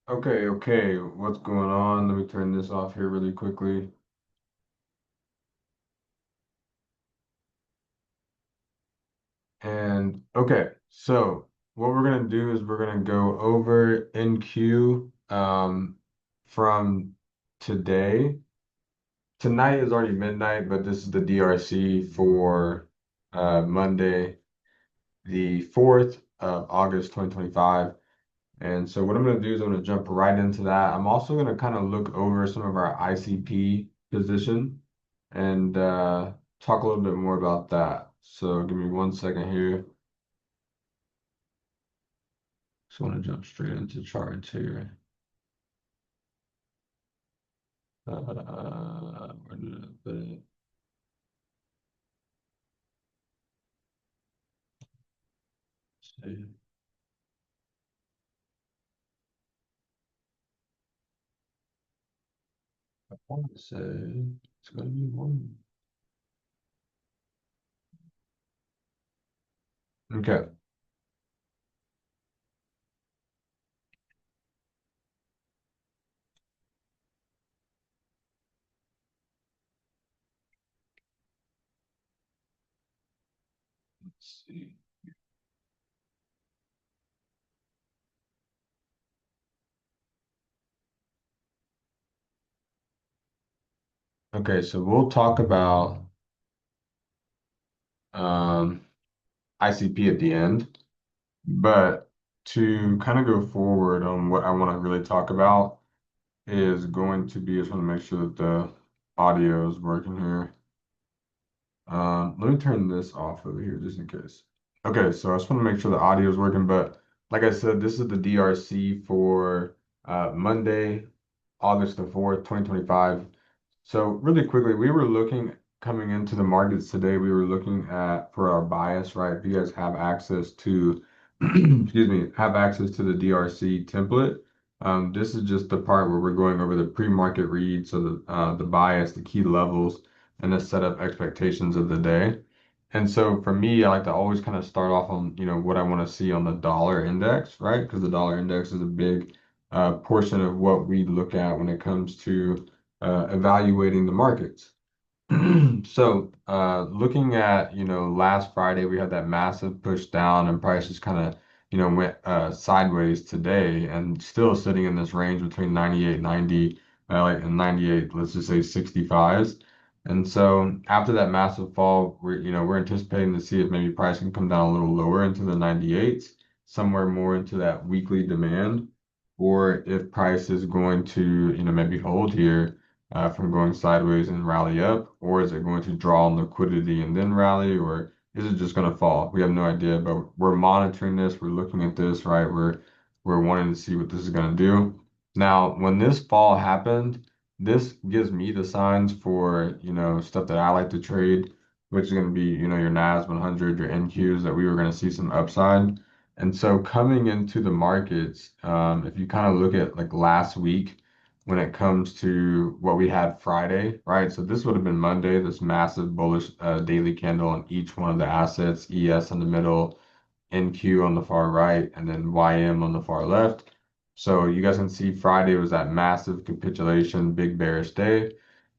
Okay, what's going on? Let me turn this off here really quickly. And okay, so what we're gonna do is we're gonna go over NQ from today. Tonight is already midnight, but this is the DRC for Monday, the 4th of August, 2025. And so what I'm going to do is I'm going to jump right into that. I'm also going to kind of look over some of our ICP position and talk a little bit more about that. So give me 1 second here. Just want to jump straight into charts here. Where did I put it? See. I want to say it's going to be one. Okay. Let's see. Okay, so we'll talk about um, ICP at the end. But to kind of go forward on what I want to really talk about is going to be, I just want to make sure that the audio is working here. Let me turn this off over here just in case. Okay, so I just want to make sure the audio is working, but like I said, this is the DRC for Monday, August the 4th, 2025. So really quickly, we were looking coming into the markets today, we were looking at for our bias, right? If you guys have access to, excuse me, have access to the DRC template, this is just the part where we're going over the pre-market read, so the bias, the key levels, and the set of expectations of the day. And so for me, I like to always kind of start off on, what I want to see on the dollar index, right? Because the dollar index is a big portion of what we look at when it comes to evaluating the markets. So, looking at, last Friday, we had that massive push down and prices kind of, went sideways today and still sitting in this range between 98, 90, and 98, let's just say 65s. And so after that massive fall, we're anticipating to see if maybe price can come down a little lower into the 98s, somewhere more into that weekly demand, or if price is going to, maybe hold here from going sideways and rally up, or is it going to draw on liquidity and then rally, or is it just going to fall? We have no idea, but we're monitoring this. We're looking at this, right? We're wanting to see what this is going to do. Now, when this fall happened, this gives me the signs for, stuff that I like to trade, which is going to be, your NAS 100, your NQs, that we were going to see some upside. And so coming into the markets, if you kind of look at like last week, when it comes to what we had Friday, right? So this would have been Monday, this massive bullish daily candle on each one of the assets, ES in the middle, NQ on the far right, and then YM on the far left. So you guys can see Friday was that massive capitulation, big bearish day.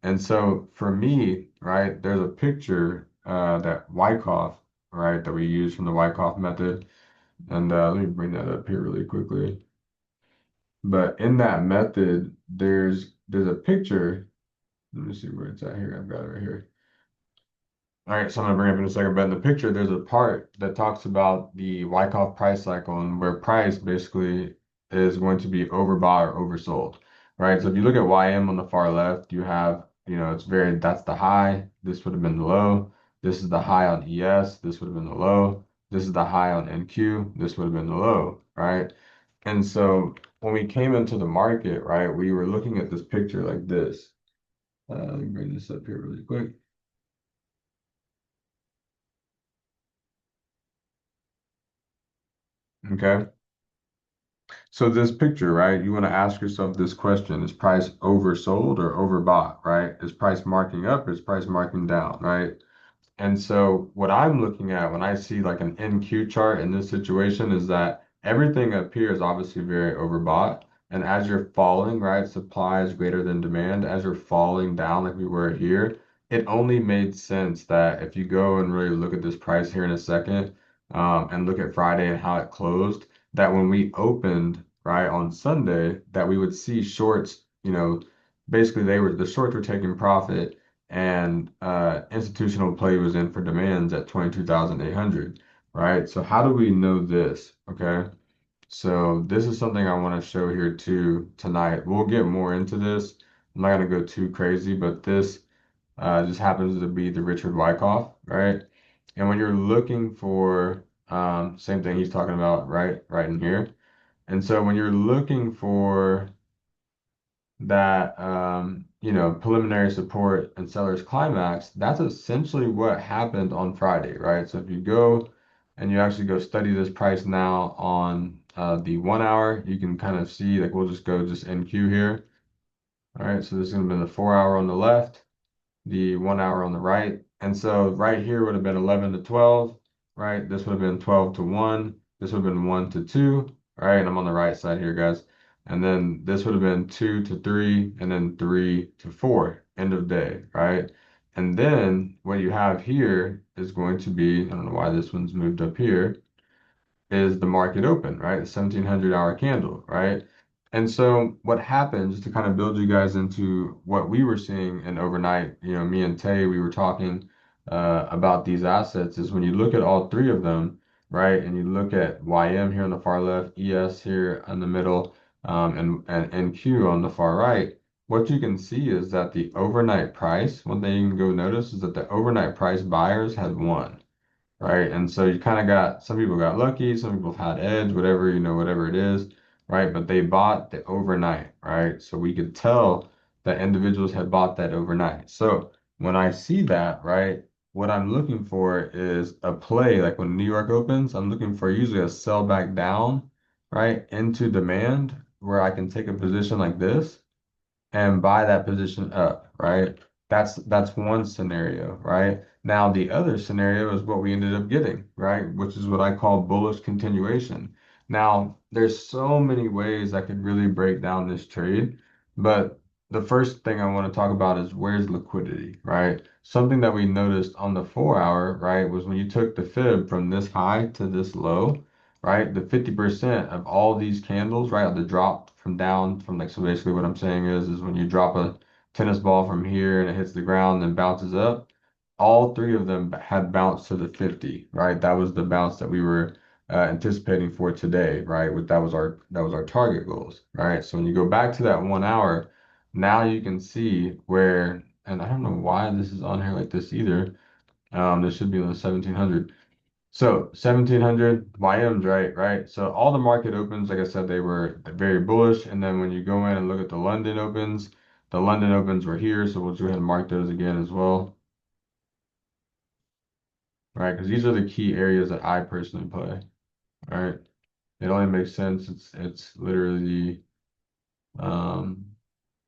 And so for me, right, there's a picture that Wyckoff, right, that we use from the Wyckoff method. And let me bring that up here really quickly. But in that method, there's a picture. Let me see where it's at here. I've got it right here. All right, so I'm gonna bring it up in a second. But in the picture, there's a part that talks about the Wyckoff price cycle and where price basically is going to be overbought or oversold, right? So if you look at YM on the far left, you have, that's the high. This would have been the low. This is the high on ES. This would have been the low. This is the high on NQ. This would have been the low, right? And so when we came into the market, right, we were looking at this picture like this. Let me bring this up here really quick. Okay. So this picture, right, you want to ask yourself this question: is price oversold or overbought, right? Is price marking up or is price marking down, right? And so what I'm looking at when I see like an NQ chart in this situation is that everything up here is obviously very overbought. And as you're falling, right, supply is greater than demand. As you're falling down like we were here, it only made sense that if you go and really look at this price here in a second, and look at Friday and how it closed, that when we opened, right, on Sunday, that we would see shorts, basically the shorts were taking profit and institutional play was in for demands at 22,800, right? So how do we know this? Okay. So this is something I want to show here too tonight. We'll get more into this. I'm not gonna go too crazy, but this just happens to be the Richard Wyckoff, right? And when you're looking for same thing he's talking about, right in here. And so when you're looking for that preliminary support and seller's climax, that's essentially what happened on Friday, right? So if you go and you actually go study this price now on the 1 hour, you can kind of see, like, we'll just go just NQ here. All right, so this is going to be the 4 hour on the left, the 1 hour on the right. And so right here would have been 11 to 12, right? This would have been 12 to 1. This would have been 1 to 2, all right? And I'm on the right side here, guys. And then this would have been 2 to 3, and then 3 to 4, end of day, right? And then what you have here is going to be, I don't know why this one's moved up here, is the market open, right? The 1700-hour candle, right? And so what happens to kind of build you guys into what we were seeing in overnight, me and Tay, we were talking about these assets is when you look at all three of them, right? And you look at YM here on the far left, ES here in the middle, and NQ on the far right, what you can see is that the overnight price, one thing you can go notice is that the overnight price buyers had won, right? And so you kind of got some people got lucky, some people had edge, whatever, whatever it is, right? But they bought the overnight, right? So we could tell that individuals had bought that overnight. So when I see that, right, what I'm looking for is a play. Like when New York opens, I'm looking for usually a sell back down, right, into demand where I can take a position like this and buy that position up, right? That's one scenario, right? Now the other scenario is what we ended up getting, right? Which is what I call bullish continuation. Now, there's so many ways I could really break down this trade, but the first thing I want to talk about is where's liquidity, right? Something that we noticed on the 4 hour, right, was when you took the fib from this high to this low, right? The 50% of all these candles, right, the drop from down from like, so basically what I'm saying is when you drop a tennis ball from here and it hits the ground and bounces up, all three of them had bounced to the 50, right? That was the bounce that we were anticipating for today, right? That was our target goals, right? So when you go back to that 1 hour, now you can see where, and I don't know why this is on here like this either. This should be on the 1700. So 1700 YMs, right? So all the market opens, like I said, they were very bullish. And then when you go in and look at the London opens were here. So we'll go ahead and mark those again as well, right? Because these are the key areas that I personally play, right? It only makes sense. It's literally um,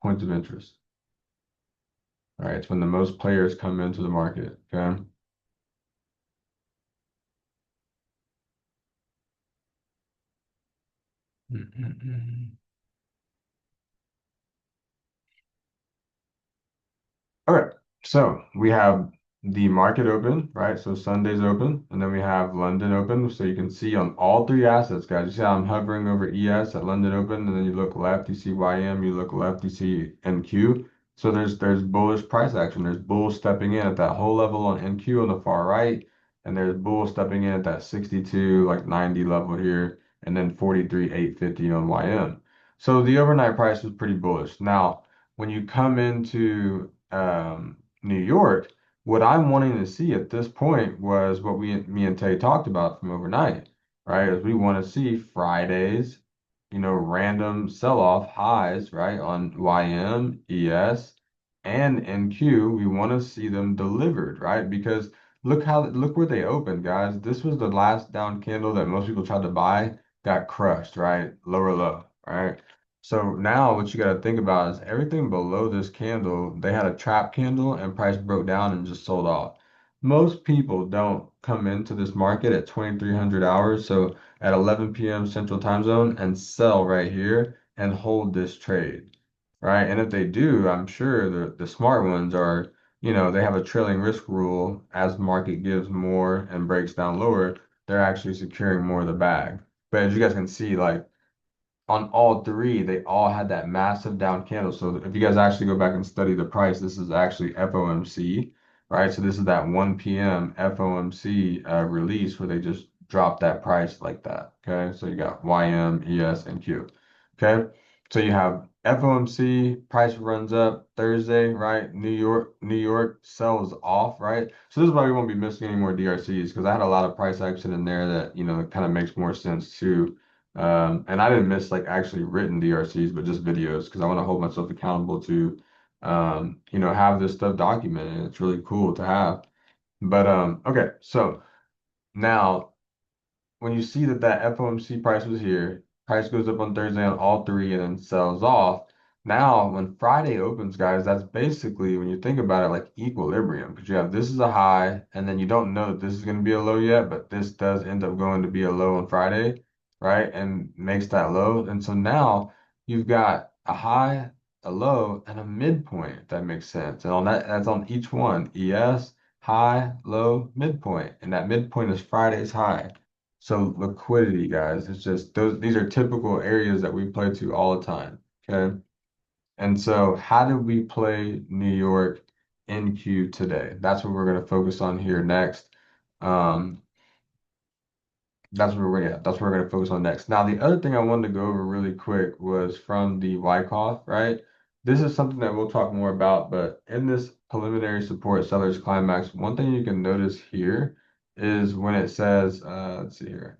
points of interest, right? It's when the most players come into the market, okay? Okay, so we have the market open, right? So Sunday's open, and then we have London open. So you can see on all three assets, guys. You see how I'm hovering over ES at London open, and then you look left, you see YM, you look left, you see NQ. So there's bullish price action. There's bulls stepping in at that whole level on NQ on the far right, and there's bulls stepping in at that 62, like 90 level here, and then 43,850 on YM. So the overnight price was pretty bullish. Now, when you come into New York, what I'm wanting to see at this point was what me and Tay talked about from overnight, right? Is we want to see Fridays, random sell-off highs, right, on YM, ES, and NQ. We want to see them delivered, right? Because look where they opened, guys. This was the last down candle that most people tried to buy, got crushed, right? Lower low, right? So now what you got to think about is everything below this candle, they had a trap candle and price broke down and just sold off. Most people don't come into this market at 2300 hours, so at 11 p.m. Central Time Zone and sell right here and hold this trade, right? And if they do, I'm sure the smart ones are, they have a trailing risk rule. As market gives more and breaks down lower, they're actually securing more of the bag. But as you guys can see, like on all three, they all had that massive down candle. So if you guys actually go back and study the price, this is actually FOMC, right? So this is that 1 p.m. FOMC release where they just dropped that price like that. Okay. So you got YM, ES, and Q. Okay. So you have FOMC, price runs up Thursday, right? New York sells off, right? So this is why we won't be missing any more DRCs because I had a lot of price action in there that, kind of makes more sense too. And I didn't miss like actually written DRCs, but just videos because I want to hold myself accountable to, have this stuff documented. It's really cool to have. But okay, so now when you see that that FOMC price was here, price goes up on Thursday on all three and then sells off. Now, when Friday opens, guys, that's basically when you think about it like equilibrium because you have this is a high and then you don't know that this is going to be a low yet, but this does end up going to be a low on Friday, right? And makes that low. And so now you've got a high, a low, and a midpoint, if that makes sense. And on that's on each one, ES, high, low, midpoint. And that midpoint is Friday's high. So liquidity, guys, it's just these are typical areas that we play to all the time. Okay. And so how did we play New York NQ today? That's what we're going to focus on here next. Um, that's what we're going to focus on next. Now, the other thing I wanted to go over really quick was from the Wyckoff, right? This is something that we'll talk more about, but in this preliminary support sellers climax, one thing you can notice here is when it says, let's see here.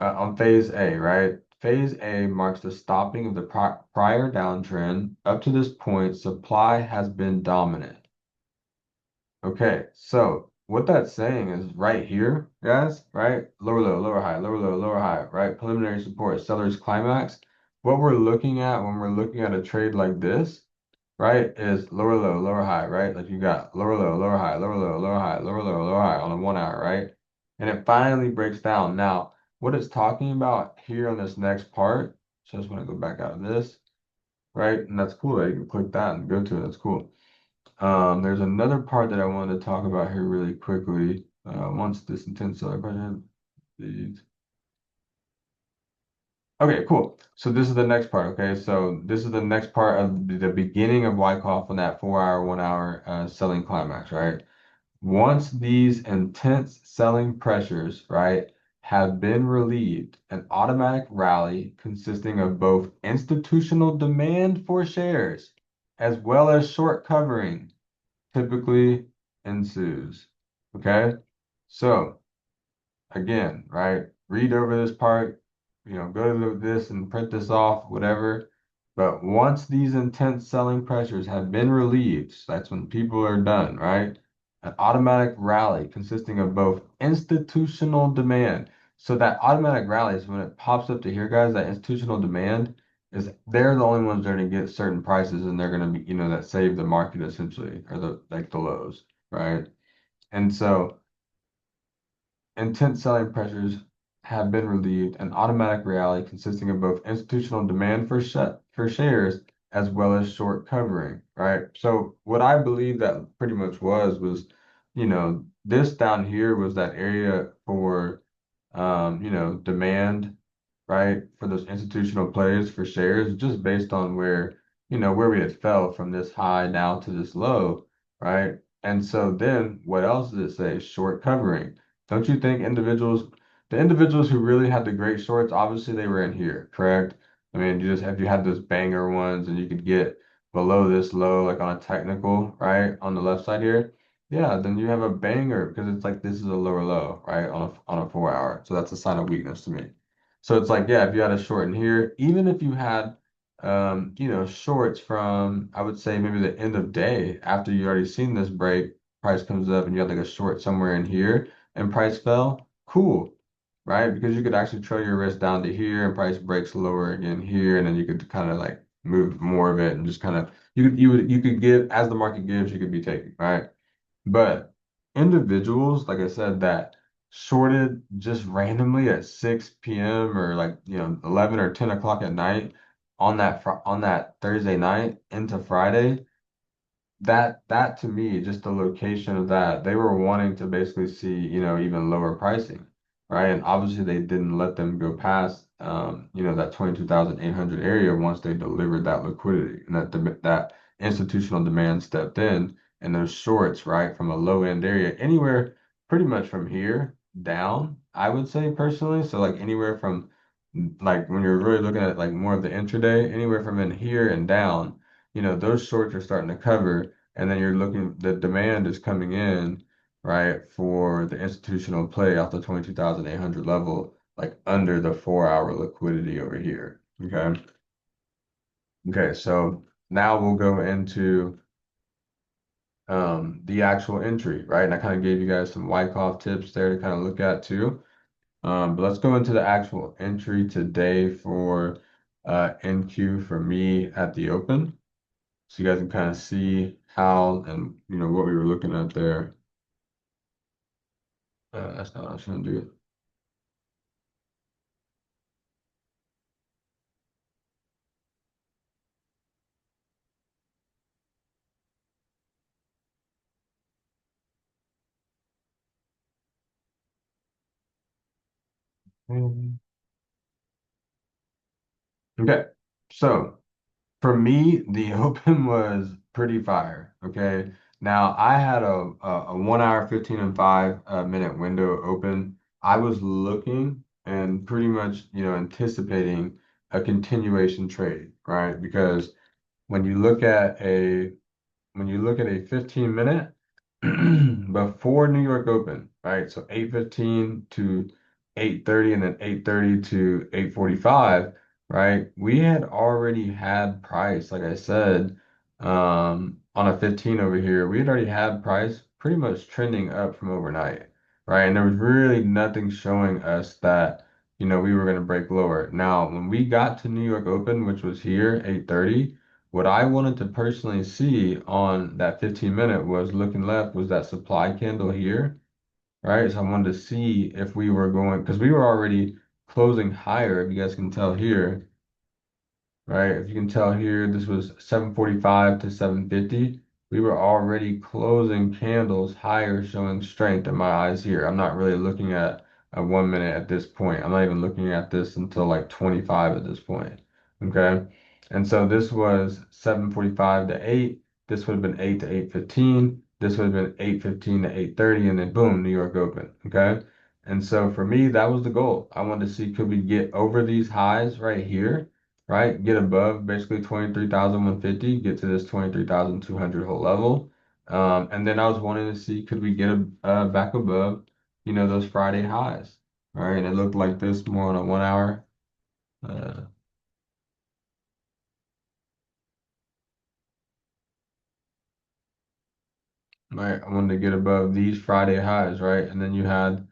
On phase A, right? Phase A marks the stopping of the prior downtrend. Up to this point, supply has been dominant. Okay, so what that's saying is right here, guys, right? Lower low, lower high, lower low, lower high, right? Preliminary support, seller's climax. What we're looking at when we're looking at a trade like this, right, is lower low, lower high, right? Like you got lower low, lower high, lower low, lower high, lower low, lower high on a 1 hour, right? And it finally breaks down. Now, what it's talking about here on this next part, so I just want to go back out of this, right? And that's cool. That you can click that and go to it. That's cool. There's another part that I wanted to talk about here really quickly. Once this intense celebration, please. Okay, cool. So this is the next part. Okay, so this is the next part of the beginning of Wyckoff on that 4 hour, 1 hour selling climax, right? Once these intense selling pressures, right, have been relieved, an automatic rally consisting of both institutional demand for shares as well as short covering typically ensues. Okay, so again, right? Read over this part, go to this and print this off, whatever. But once these intense selling pressures have been relieved, that's when people are done, right? An automatic rally consisting of both institutional demand. So that automatic rally is when it pops up to here, guys, that institutional demand is they're the only ones that are going to get certain prices and they're going to be, that save the market essentially, or the lows, right? And so intense selling pressures have been relieved, an automatic rally consisting of both institutional demand for shares as well as short covering, right? So what I believe that pretty much was, this down here was that area for, demand, right, for those institutional players for shares, just based on where we had fell from this high now to this low, right? And so then what else does it say? Short covering. Don't you think the individuals who really had the great shorts, obviously they were in here, correct? I mean, if you had those banger ones and you could get below this low, like on a technical, right, on the left side here, yeah, then you have a banger because it's like this is a lower low, right, on a 4 hour. So that's a sign of weakness to me. So it's like, yeah, if you had a short in here, even if you had, shorts from, I would say maybe the end of day after you already seen this break, price comes up and you had like a short somewhere in here and price fell, cool, right? Because you could actually trail your risk down to here and price breaks lower again here, and then you could kind of like move more of it and just kind of you could give as the market gives, you could be taking, right? But individuals, like I said, that shorted just randomly at 6 p.m. or like 11 or 10 o'clock at night on that Thursday night into Friday, that to me, just the location of that, they were wanting to basically see, even lower pricing, right? And obviously they didn't let them go past, that 22,800 area once they delivered that liquidity and that institutional demand stepped in and those shorts, right, from a low end area, anywhere pretty much from here down, I would say personally. So like anywhere from like when you're really looking at like more of the intraday, anywhere from in here and down, those shorts are starting to cover. And then you're looking, the demand is coming in, right, for the institutional play off the 22,800 level, like under the 4 hour liquidity over here. Okay. Okay. So now we'll go into the actual entry, right? And I kind of gave you guys some Wyckoff tips there to kind of look at too. But let's go into the actual entry today for NQ for me at the open. So you guys can kind of see how and what we were looking at there. That's not what I was trying to do. Okay, so for me, the open was pretty fire. Okay, now I had a 1 hour, 15 and 5 minute window open. I was looking and pretty much, anticipating a continuation trade, right? Because when you look at a when you look at a 15 minute before New York Open, right? So 8:15 to 8:30 and then 8:30 to 8:45, right? We had already had price, like I said, on a 15 over here. We had already had price pretty much trending up from overnight, right? And there was really nothing showing us that, we were going to break lower. Now, when we got to New York Open, which was here, 8:30, what I wanted to personally see on that 15 minute was looking left was that supply candle here, right? So I wanted to see if we were going, because we were already closing higher, if you guys can tell here, right? If you can tell here, this was 745 to 750. We were already closing candles higher, showing strength in my eyes here. I'm not really looking at a 1 minute at this point. I'm not even looking at this until like 25 at this point. Okay. And so this was 7:45 to 8. This would have been 8 to 8:15. This would have been 8:15 to 8:30, and then boom, New York Open. Okay. And so for me, that was the goal. I wanted to see could we get over these highs right here, right? Get above basically 23,150, get to this 23,200 whole level. And then I was wanting to see could we get back above, those Friday highs, right? And it looked like this more on a 1 hour. Uh, right, I wanted to get above these Friday highs, right? And then you had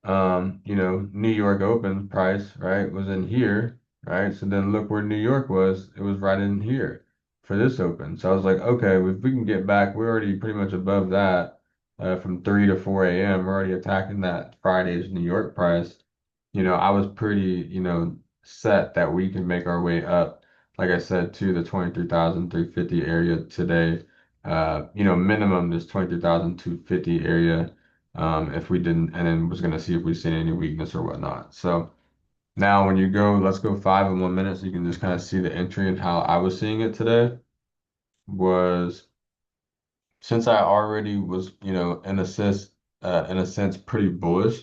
New York Open price, right, was in here, right? So then look where New York was. It was right in here for this open. So I was like, okay, if we can get back, we're already pretty much above that from 3 to 4 a.m. We're already attacking that Friday's New York price. I was pretty, set that we can make our way up, like I said, to the 23,350 area today. Minimum this 23,250 area if we didn't, and then was going to see if we seen any weakness or whatnot. So now when you go, let's go 5 in 1 minute so you can just kind of see the entry and how I was seeing it today was since I already was, in a sense, pretty bullish,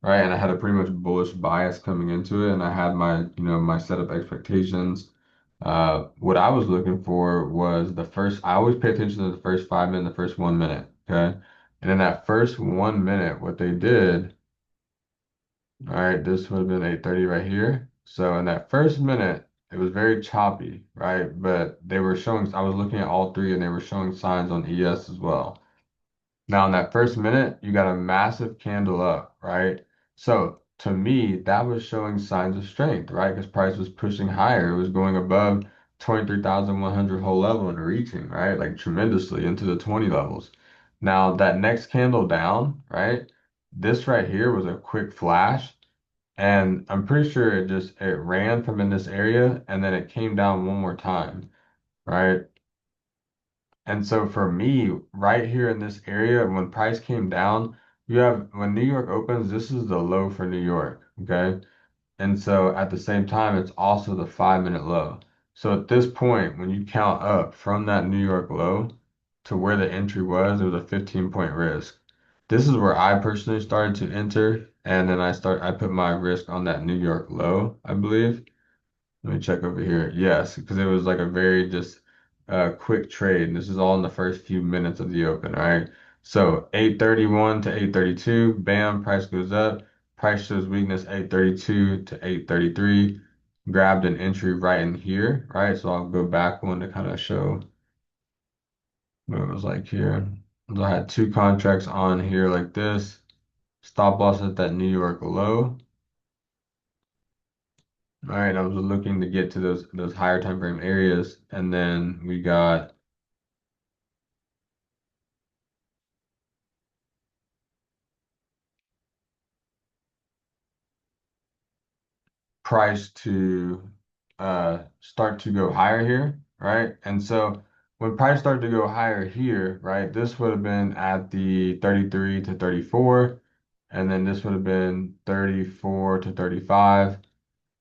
right? And I had a pretty much bullish bias coming into it, and I had my, my set of expectations. What I was looking for was the first, I always pay attention to the first 5 minutes, the first 1 minute, okay? And in that first 1 minute, what they did, all right, this would have been 8:30 right here. So in that first minute, it was very choppy, right? But they were showing, I was looking at all three and they were showing signs on ES as well. Now, in that first minute, you got a massive candle up, right? So to me, that was showing signs of strength, right? Because price was pushing higher. It was going above 23,100 whole level and reaching, right? Like tremendously into the 20 levels. Now, that next candle down, right? this right here was a quick flash. And I'm pretty sure it ran from in this area and then it came down one more time, right? And so for me, right here in this area, when price came down, you have when New York opens, this is the low for New York, okay? And so at the same time, it's also the 5 minute low. So at this point, when you count up from that New York low to where the entry was, it was a 15-point risk. This is where I personally started to enter, and then I put my risk on that New York low, I believe. Let me check over here. Yes, because it was like a very just quick trade. And this is all in the first few minutes of the open, right? So 831 to 832, bam, price goes up. Price shows weakness 832 to 833. Grabbed an entry right in here, right? So I'll go back one to kind of show what it was like here. So I had two contracts on here like this. Stop loss at that New York low. All right, I was looking to get to those higher time frame areas, and then we got price to start to go higher here, right? And so when price started to go higher here, right, this would have been at the 33 to 34, and then this would have been 34 to 35.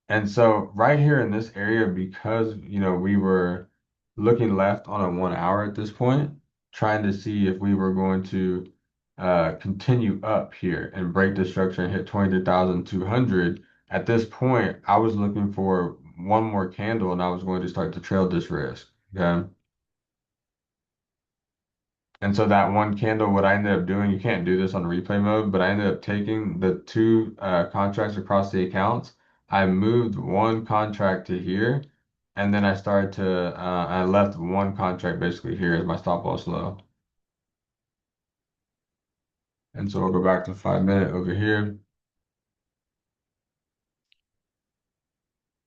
And so right here in this area, because we were looking left on a 1 hour at this point, trying to see if we were going to continue up here and break the structure and hit 23,200. At this point, I was looking for one more candle and I was going to start to trail this risk. Okay. And so that one candle, what I ended up doing, you can't do this on replay mode, but I ended up taking the two contracts across the accounts. I moved one contract to here, and then I started to, I left one contract basically here as my stop loss low. And so I'll go back to 5 minute over here.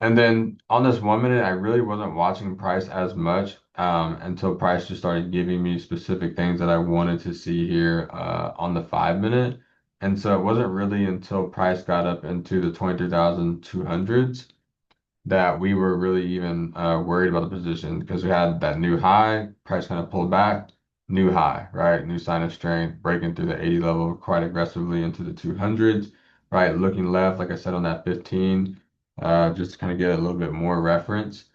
And then on this 1 minute, I really wasn't watching price as much until price just started giving me specific things that I wanted to see here on the 5 minute. And so it wasn't really until price got up into the 23,200s that we were really even worried about the position because we had that new high, price kind of pulled back, new high, right? New sign of strength, breaking through the 80 level quite aggressively into the 200s, right? Looking left, like I said on that 15, just to kind of get a little bit more reference.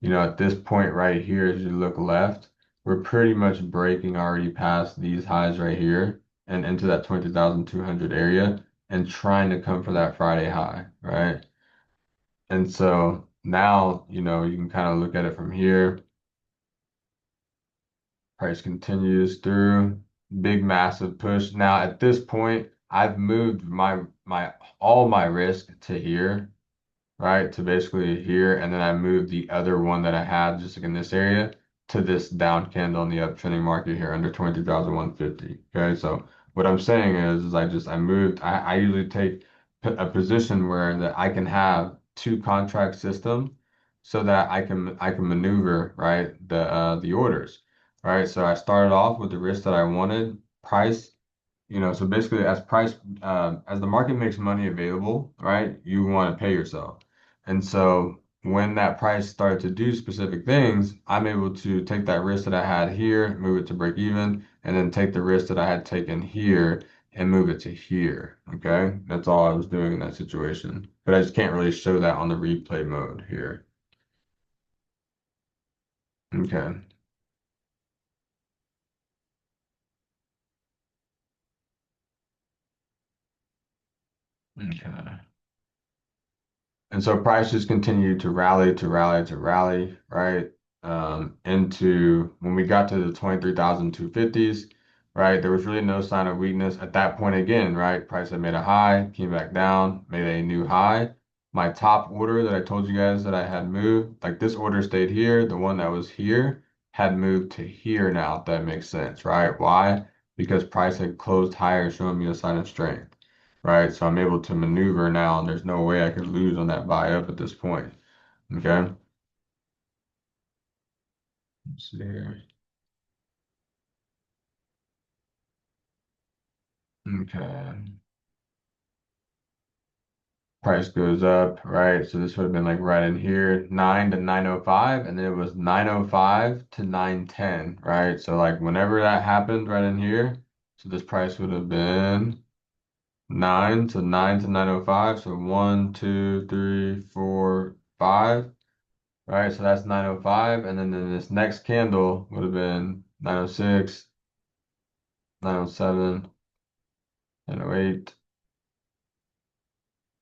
At this point right here, as you look left, we're pretty much breaking already past these highs right here and into that 20,200 area and trying to come for that Friday high, right? And so now, you can kind of look at it from here. Price continues through, big massive push. Now at this point, I've moved my all my risk to here, right? To basically here, and then I moved the other one that I had just like in this area to this down candle in the uptrending market here under 22,150. Okay, so what I'm saying is I moved. I usually take a position where that I can have two contract system so that I can maneuver right the orders, right? So I started off with the risk that I wanted, price. So basically, as the market makes money available, right, you want to pay yourself. And so when that price started to do specific things, I'm able to take that risk that I had here, move it to break even, and then take the risk that I had taken here and move it to here. Okay. That's all I was doing in that situation. But I just can't really show that on the replay mode here. Okay. Okay. And so prices continued to rally, to rally, to rally, right? Into when we got to the 23,250s, right? There was really no sign of weakness at that point again, right? Price had made a high, came back down, made a new high. My top order that I told you guys that I had moved, like this order stayed here, the one that was here had moved to here now, if that makes sense, right? Why? Because price had closed higher, showing me a sign of strength, right? So I'm able to maneuver now, and there's no way I could lose on that buy up at this point. Okay. Let's see here. Okay. price goes up, right? So this would have been like right in here, 9 to 905, and then it was 905 to 910, right? So like whenever that happened right in here, so this price would have been 9 to 905. So 1, 2, 3, 4, 5, right? So that's 905, and then this next candle would have been 906, 907, 908,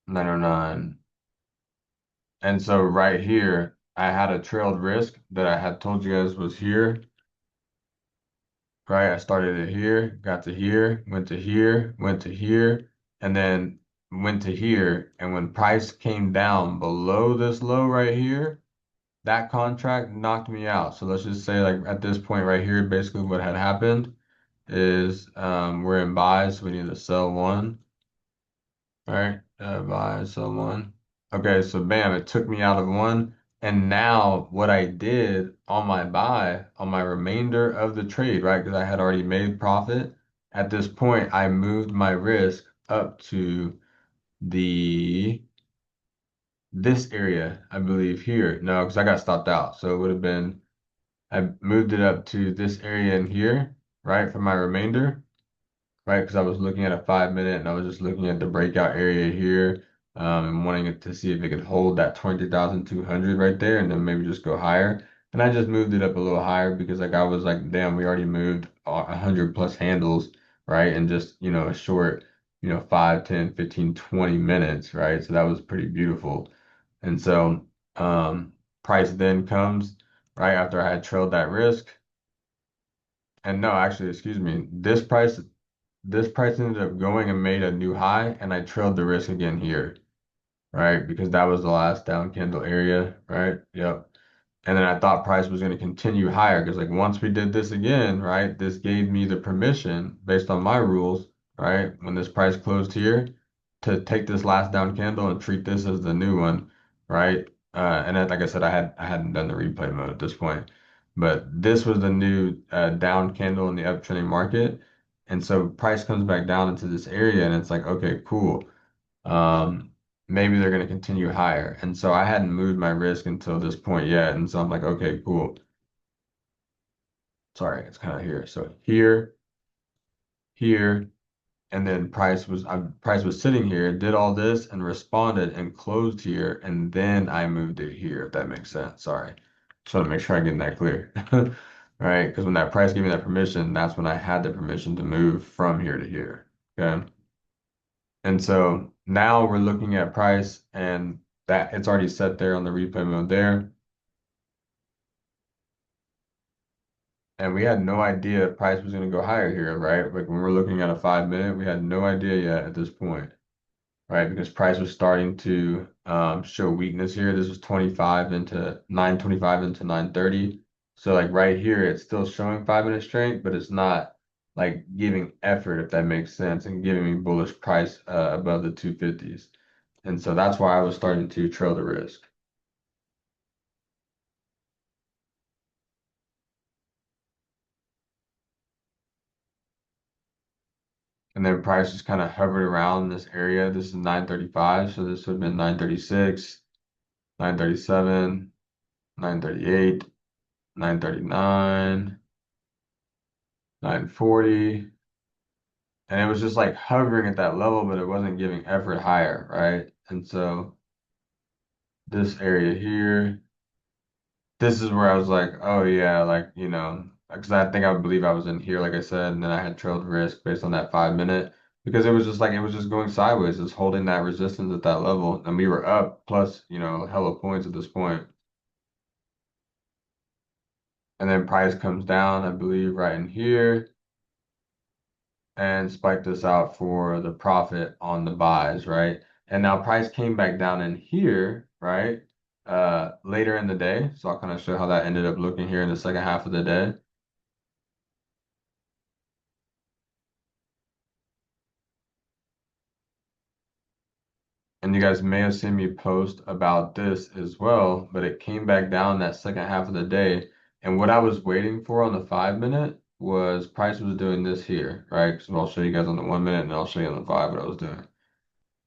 909. And so right here, I had a trailed risk that I had told you guys was here, right? I started it here, got to here, went to here, went to here, and then went to here. And when price came down below this low right here, that contract knocked me out. So let's just say like at this point right here, basically what had happened is we're in buys, so we need to sell one. All right, buy someone. Okay, so bam, it took me out of one. And now what I did on my buy, on my remainder of the trade, right? Because I had already made profit. At this point, I moved my risk up to the this area, I believe here. No, because I got stopped out. So it would have been, I moved it up to this area in here, right? For my remainder, right? Because I was looking at a 5 minute and I was just looking at the breakout area here, and wanting it to see if it could hold that 20,200 right there and then maybe just go higher. And I just moved it up a little higher because like I was like, damn, we already moved 100 plus handles, right? And just, a short, 5, 10, 15, 20 minutes, right? So that was pretty beautiful. And so, price then comes right after I had trailed that risk. And no, actually, excuse me, this price ended up going and made a new high, and I trailed the risk again here, right? Because that was the last down candle area, right? Yep. And then I thought price was going to continue higher because like once we did this again, right, this gave me the permission based on my rules, right, when this price closed here to take this last down candle and treat this as the new one, right? And then, like I said, I hadn't done the replay mode at this point, but this was the new down candle in the uptrending market. And so price comes back down into this area and it's like, okay, cool. Um, Maybe they're going to continue higher. And so I hadn't moved my risk until this point yet. And so I'm like, okay, cool. Sorry, it's kind of here. So here, here, and then price was sitting here, did all this and responded and closed here, and then I moved it here, if that makes sense. Sorry. Just want to make sure I'm getting that clear. Right? Because when that price gave me that permission, that's when I had the permission to move from here to here. Okay. And so now we're looking at price and that it's already set there on the replay mode there. And we had no idea if price was going to go higher here, right? Like when we're looking at a 5 minute, we had no idea yet at this point, right? Because price was starting to show weakness here. This was 25 into 925 into 930. So like right here, it's still showing 5 minute strength, but it's not like giving effort, if that makes sense, and giving me bullish price above the 250s. And so that's why I was starting to trail the risk. And then price just kind of hovered around this area. This is 935, so this would have been 936, 937, 938, 939, 940. And it was just like hovering at that level, but it wasn't giving effort higher, right? And so this area here, this is where I was like, oh yeah, like, because I think I believe I was in here, like I said, and then I had trailed risk based on that 5 minute because it was just like, it was just going sideways, just holding that resistance at that level. And we were up plus, hella points at this point. And then price comes down, I believe, right in here and spiked us out for the profit on the buys, right? And now price came back down in here, right? Later in the day. So I'll kind of show how that ended up looking here in the second half of the day. And you guys may have seen me post about this as well, but it came back down that second half of the day. And what I was waiting for on the 5 minute was price was doing this here, right? So I'll show you guys on the 1 minute and I'll show you on the 5 what I was doing.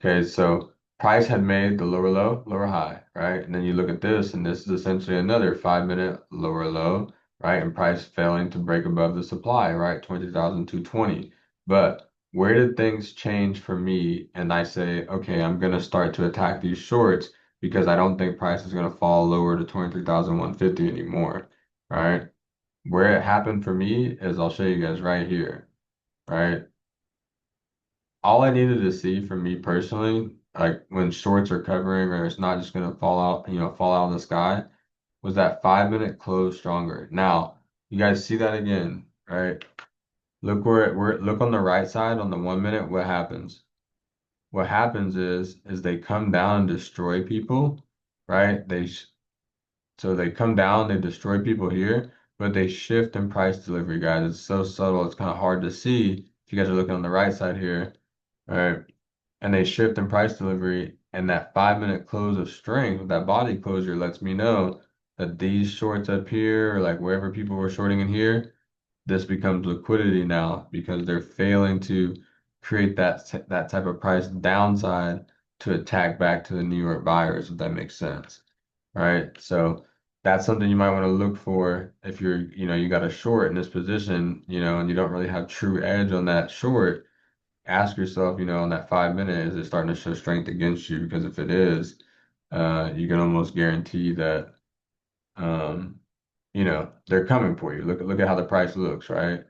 Okay, so Price had made the lower low, lower high, right? And then you look at this, and this is essentially another 5 minute lower low, right? And price failing to break above the supply, right? 20,220. But where did things change for me? And I say, okay, I'm going to start to attack these shorts because I don't think price is going to fall lower to 23,150 anymore, right? Where it happened for me is I'll show you guys right here, right? All I needed to see for me personally, like when shorts are covering or it's not just gonna fall out, fall out of the sky, was that 5 minute close stronger. Now, you guys see that again, right? Look look on the right side on the 1 minute, what happens? What happens is they come down and destroy people, right? So they come down, they destroy people here, but they shift in price delivery, guys. It's so subtle, it's kind of hard to see if you guys are looking on the right side here. All right, and they shift in price delivery, and that 5 minute close of strength, that body closure lets me know that these shorts up here, or like wherever people were shorting in here, this becomes liquidity now because they're failing to create that type of price downside to attack back to the New York buyers, if that makes sense. Right? So that's something you might want to look for if you got a short in this position, and you don't really have true edge on that short. Ask yourself, on that 5 minute, is it starting to show strength against you? Because if it is, you can almost guarantee that, um, they're coming for you. Look at how the price looks, right?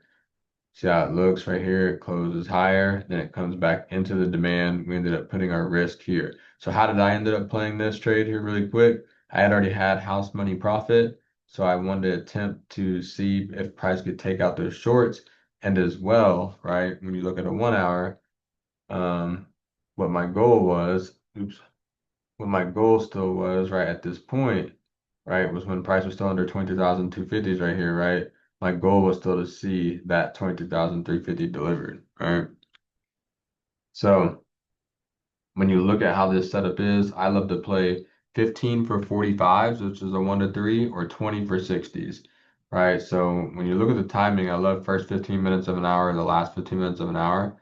See how it looks right here. It closes higher, then it comes back into the demand. We ended up putting our risk here. So how did I ended up playing this trade here really quick? I had already had house money profit, so I wanted to attempt to see if price could take out those shorts. And as well, right, when you look at a 1 hour, um, what my goal was, oops, what my goal still was right at this point, right, was when price was still under 20,250s right here, right? My goal was still to see that 22,350 delivered, right? So when you look at how this setup is, I love to play 15 for 45s, which is a 1 to 3, or 20 for 60s, right? So when you look at the timing, I love first 15 minutes of an hour, the last 15 minutes of an hour.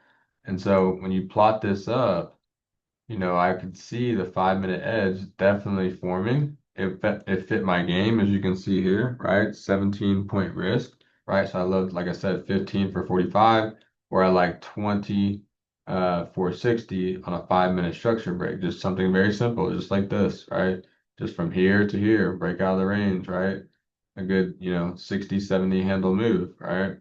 And so when you plot this up, I could see the 5 minute edge definitely forming. It fit my game, as you can see here, right? 17 point risk, right? So I loved, like I said, 15 for 45, or I like 20 for 60 on a 5 minute structure break. Just something very simple, just like this, right? Just from here to here, break out of the range, right? A good, 60, 70 handle move, right?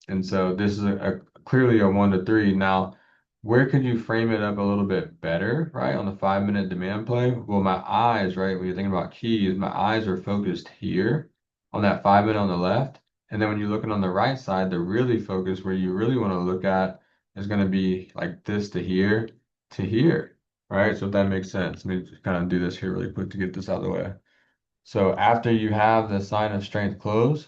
And so this is clearly a 1 to 3. Now, where could you frame it up a little bit better, right? On the 5 minute demand play? Well, my eyes, right? When you're thinking about keys, my eyes are focused here on that 5 minute on the left. And then when you're looking on the right side, the really focus where you really want to look at is going to be like this to here, right? So if that makes sense, let me just kind of do this here really quick to get this out of the way. So after you have the sign of strength close,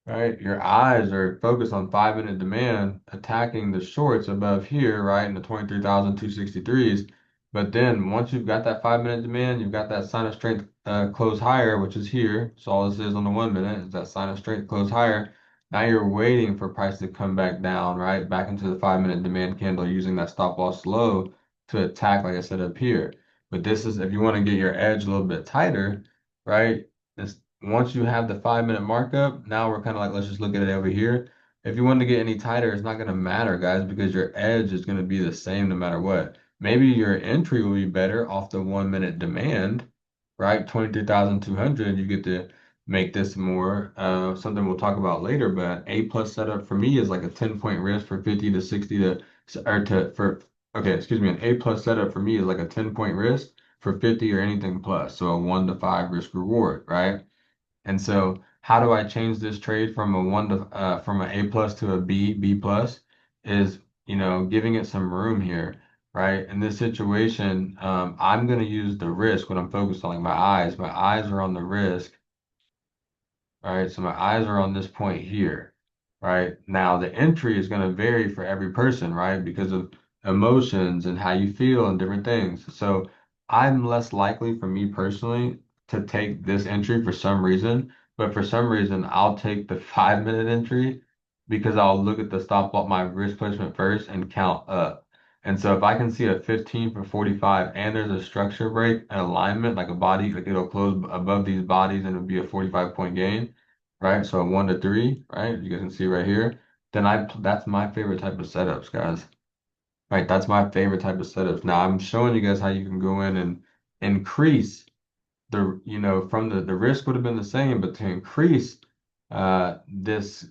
right? Your eyes are focused on 5 minute demand, attacking the shorts above here, right? In the 23,263s. But then once you've got that 5 minute demand, you've got that sign of strength close higher, which is here. So all this is on the 1 minute is that sign of strength close higher. Now you're waiting for price to come back down, right? Back into the 5 minute demand candle using that stop loss low to attack, like I said up here. But this is if you want to get your edge a little bit tighter, right? Once you have the 5 minute markup, now we're kind of like, let's just look at it over here. If you want to get any tighter, it's not going to matter, guys, because your edge is going to be the same no matter what. Maybe your entry will be better off the 1 minute demand, right? 23,200. You get to make this more something we'll talk about later. But A plus setup for me is like a 10 point risk for 50 to 60 to, or to, for, okay, excuse me. An A plus setup for me is like a 10 point risk for 50 or anything plus. So a 1 to 5 risk reward, right? And so how do I change this trade from from an A plus to a B plus is, giving it some room here, right? In this situation, I'm going to use the risk when I'm focused on like my eyes. My eyes are on the risk. All right, so my eyes are on this point here, right? Now the entry is going to vary for every person, right? Because of emotions and how you feel and different things. So I'm less likely for me personally to take this entry for some reason, but for some reason I'll take the 5 minute entry because I'll look at the stop loss, my risk placement first and count up. And so if I can see a 15 for 45 and there's a structure break, an alignment, like a body, like it'll close above these bodies and it'll be a 45 point gain, right? So 1 to 3, right? You guys can see right here. Then that's my favorite type of setups, guys. Right, that's my favorite type of setups. Now I'm showing you guys how you can go in and increase from the risk would have been the same, but to increase this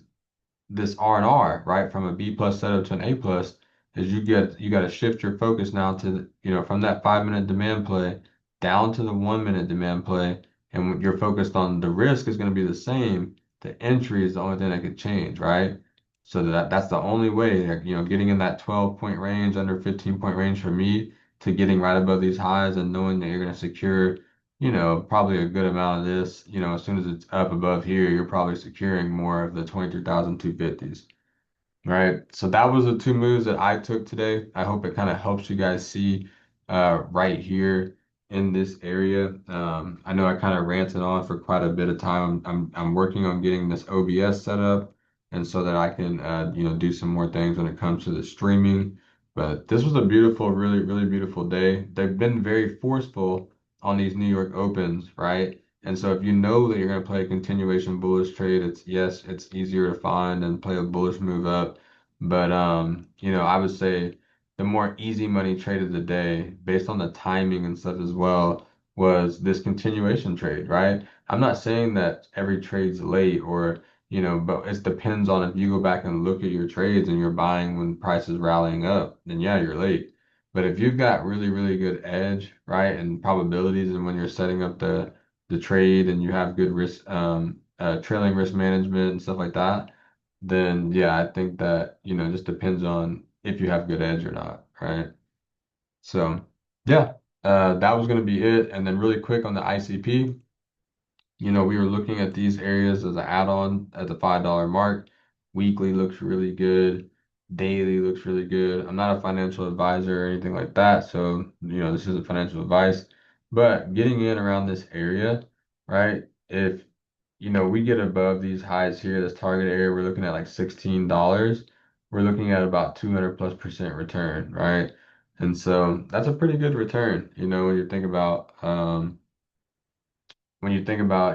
R&R, right, from a B plus setup to an A plus, is you got to shift your focus now to, from that 5 minute demand play down to the 1 minute demand play. And when you're focused on the risk is going to be the same. The entry is the only thing that could change, right? So that's the only way, getting in that 12 point range, under 15 point range for me to getting right above these highs and knowing that you're going to secure, probably a good amount of this, as soon as it's up above here, you're probably securing more of the 23,250s. Right. So that was the two moves that I took today. I hope it kind of helps you guys see right here in this area. I know I kind of ranted on for quite a bit of time. I'm working on getting this OBS set up and so that I can do some more things when it comes to the streaming. But this was a beautiful, really, really beautiful day. They've been very forceful on these New York Opens, right? And so if you know that you're going to play a continuation bullish trade, it's easier to find and play a bullish move up. But I would say the more easy money trade of the day, based on the timing and stuff as well, was this continuation trade, right? I'm not saying that every trade's late or, but it depends on if you go back and look at your trades and you're buying when price is rallying up, then yeah, you're late. But if you've got really, really good edge, right, and probabilities, and when you're setting up the trade and you have good risk trailing risk management and stuff like that, then yeah, I think that, it just depends on if you have good edge or not, right? So yeah, that was gonna be it. And then really quick on the ICP, we were looking at these areas as an add-on at the $5 mark. Weekly looks really good. Daily looks really good. I'm not a financial advisor or anything like that, so this isn't financial advice. But getting in around this area, right? If we get above these highs here, this target area, we're looking at like $16. We're looking at about 200+% return, right? And so that's a pretty good return, when you think about,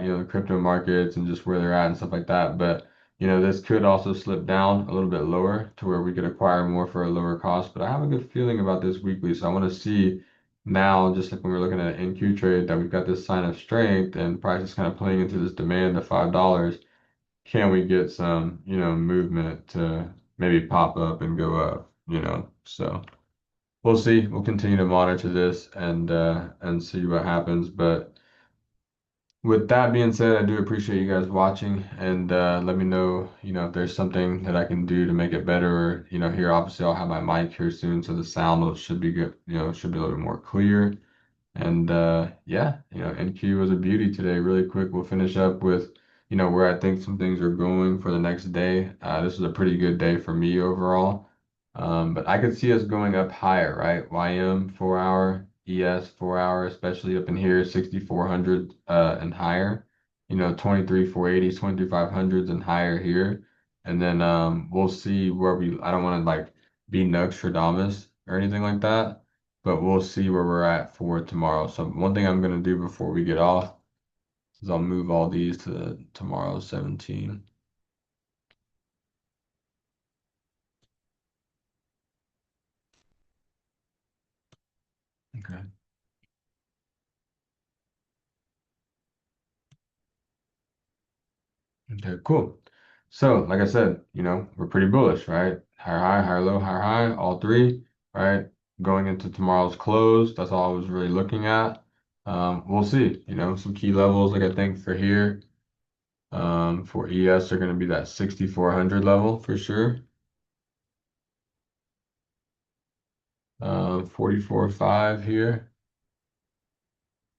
the crypto markets and just where they're at and stuff like that. But, this could also slip down a little bit lower to where we could acquire more for a lower cost. But I have a good feeling about this weekly. So I want to see now, just like when we're looking at an NQ trade, that we've got this sign of strength and price is kind of playing into this demand of $5. Can we get some, movement to maybe pop up and go up, So we'll see. We'll continue to monitor this and see what happens. But with that being said, I do appreciate you guys watching and let me know, if there's something that I can do to make it better. Or, here obviously I'll have my mic here soon, so the should be good, should be a little bit more clear. And yeah, NQ was a beauty today. Really quick, we'll finish up with, where I think some things are going for the next day. This was a pretty good day for me overall. But I could see us going up higher, right? YM 4 hour, ES 4 hour, especially up in here, 6,400 and higher. 23,480s, 23,500s and higher here. And then we'll see where I don't want to like be Nostradamus or anything like that, but we'll see where we're at for tomorrow. So one thing I'm gonna do before we get off is I'll move all these to tomorrow 17. Okay. Okay, cool. So, like I said, we're pretty bullish, right? Higher high, higher low, higher high, all three, right? Going into tomorrow's close, that's all I was really looking at. We'll see, some key levels, like I think for here, for ES are going to be that 6,400 level for sure. 44.5 here,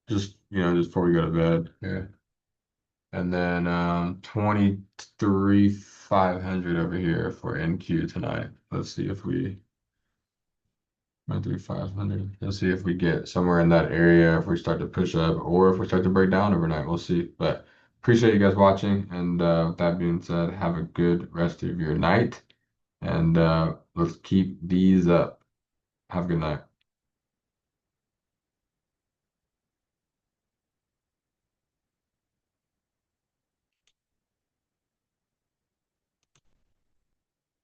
just before we go to bed. Yeah. And then 23,500 over here for NQ tonight. Let's see if we 23,500. Let's see if we get somewhere in that area, if we start to push up or if we start to break down overnight. We'll see. But appreciate you guys watching. And with that being said, have a good rest of your night. And let's keep these up. Have a good night.